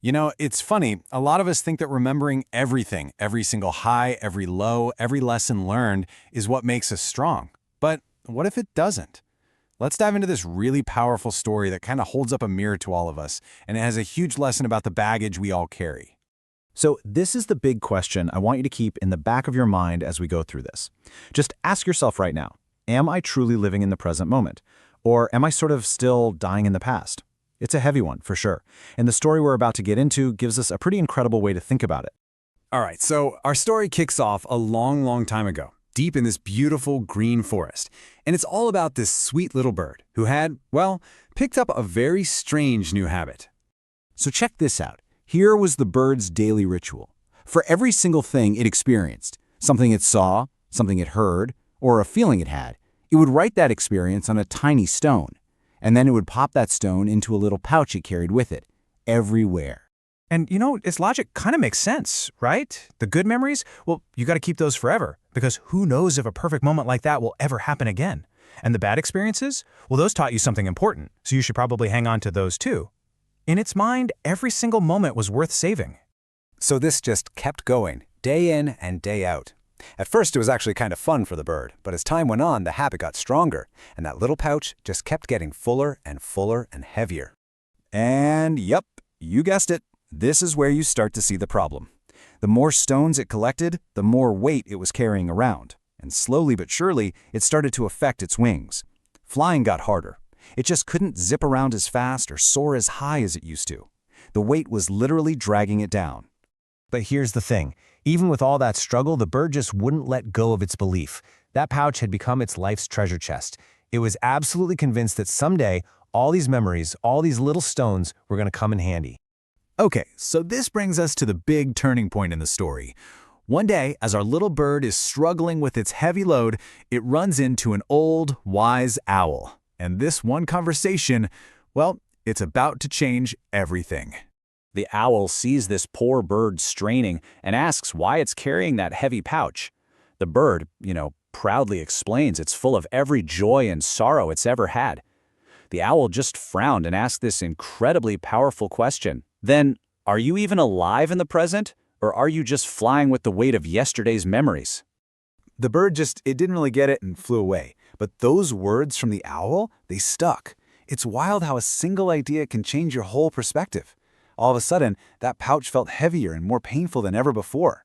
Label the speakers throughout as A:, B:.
A: It's funny. A lot of us think that remembering everything, every single high, every low, every lesson learned, is what makes us strong. But what if it doesn't? Let's dive into this really powerful story that kind of holds up a mirror to all of us, and it has a huge lesson about the baggage we all carry.
B: So this is the big question I want you to keep in the back of your mind as we go through this. Just ask yourself right now, am I truly living in the present moment? Or am I sort of still dying in the past? It's a heavy one, for sure. And the story we're about to get into gives us a pretty incredible way to think about it.
A: All right, so our story kicks off a long, long time ago, deep in this beautiful green forest. And it's all about this sweet little bird who had, well, picked up a very strange new habit.
B: So check this out. Here was the bird's daily ritual. For every single thing it experienced, something it saw, something it heard, or a feeling it had, it would write that experience on a tiny stone. And then it would pop that stone into a little pouch it carried with it, everywhere.
C: And its logic kind of makes sense, right? The good memories, well, you got to keep those forever, because who knows if a perfect moment like that will ever happen again. And the bad experiences, well, those taught you something important, so you should probably hang on to those too. In its mind, every single moment was worth saving.
A: So this just kept going, day in and day out. At first, it was actually kind of fun for the bird, but as time went on, the habit got stronger, and that little pouch just kept getting fuller and fuller and heavier. And yep, you guessed it, this is where you start to see the problem. The more stones it collected, the more weight it was carrying around, and slowly but surely, it started to affect its wings. Flying got harder. It just couldn't zip around as fast or soar as high as it used to. The weight was literally dragging it down.
C: But here's the thing. Even with all that struggle, the bird just wouldn't let go of its belief. That pouch had become its life's treasure chest. It was absolutely convinced that someday, all these memories, all these little stones were going to come in handy.
A: Okay, so this brings us to the big turning point in the story. One day, as our little bird is struggling with its heavy load, it runs into an old, wise owl. And this one conversation, well, it's about to change everything.
B: The owl sees this poor bird straining and asks why it's carrying that heavy pouch. The bird, proudly explains it's full of every joy and sorrow it's ever had. The owl just frowned and asked this incredibly powerful question. Then, are you even alive in the present, or are you just flying with the weight of yesterday's memories?
A: The bird it didn't really get it and flew away. But those words from the owl, they stuck. It's wild how a single idea can change your whole perspective. All of a sudden, that pouch felt heavier and more painful than ever before.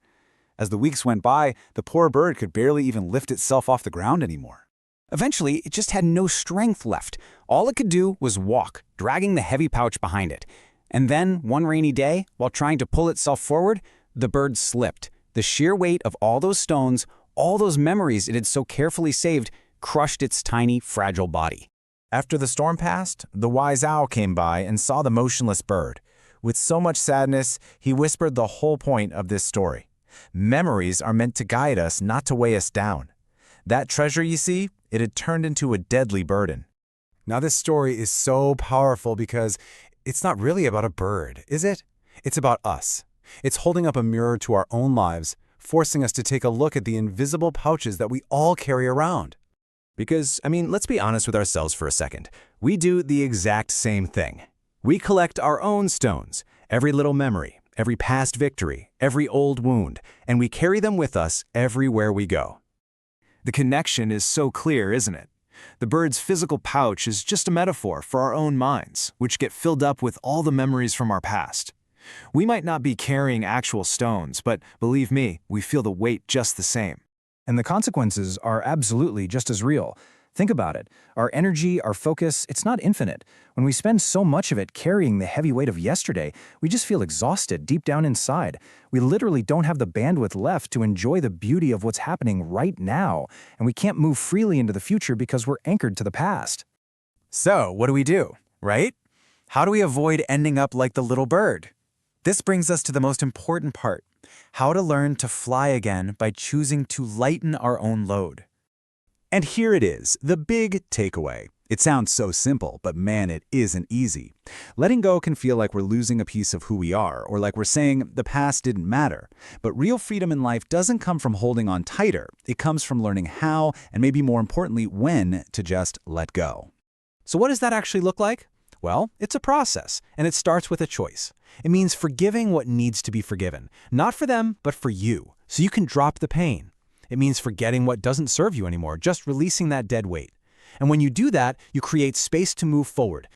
A: As the weeks went by, the poor bird could barely even lift itself off the ground anymore. Eventually, it just had no strength left. All it could do was walk, dragging the heavy pouch behind it. And then, one rainy day, while trying to pull itself forward, the bird slipped. The sheer weight of all those stones, all those memories it had so carefully saved, crushed its tiny, fragile body.
B: After the storm passed, the wise owl came by and saw the motionless bird. With so much sadness, he whispered the whole point of this story. Memories are meant to guide us, not to weigh us down. That treasure, you see, it had turned into a deadly burden.
A: Now this story is so powerful because it's not really about a bird, is it? It's about us. It's holding up a mirror to our own lives, forcing us to take a look at the invisible pouches that we all carry around. Because, let's be honest with ourselves for a second. We do the exact same thing. We collect our own stones, every little memory, every past victory, every old wound, and we carry them with us everywhere we go. The connection is so clear, isn't it? The bird's physical pouch is just a metaphor for our own minds, which get filled up with all the memories from our past. We might not be carrying actual stones, but believe me, we feel the weight just the same.
C: And the consequences are absolutely just as real. Think about it. Our energy, our focus, it's not infinite. When we spend so much of it carrying the heavy weight of yesterday, we just feel exhausted deep down inside. We literally don't have the bandwidth left to enjoy the beauty of what's happening right now, and we can't move freely into the future because we're anchored to the past.
A: So, what do, right? How do we avoid ending up like the little bird? This brings us to the most important part. How to learn to fly again by choosing to lighten our own load. And here it is, the big takeaway. It sounds so simple, but man, it isn't easy. Letting go can feel like we're losing a piece of who we are, or like we're saying the past didn't matter. But real freedom in life doesn't come from holding on tighter. It comes from learning how, and maybe more importantly, when, to just let go. So what does that actually look like? Well, it's a process, and it starts with a choice. It means forgiving what needs to be forgiven, not for them, but for you, so you can drop the pain. It means forgetting what doesn't serve you anymore, just releasing that dead weight. And when you do that, you create space to move forward,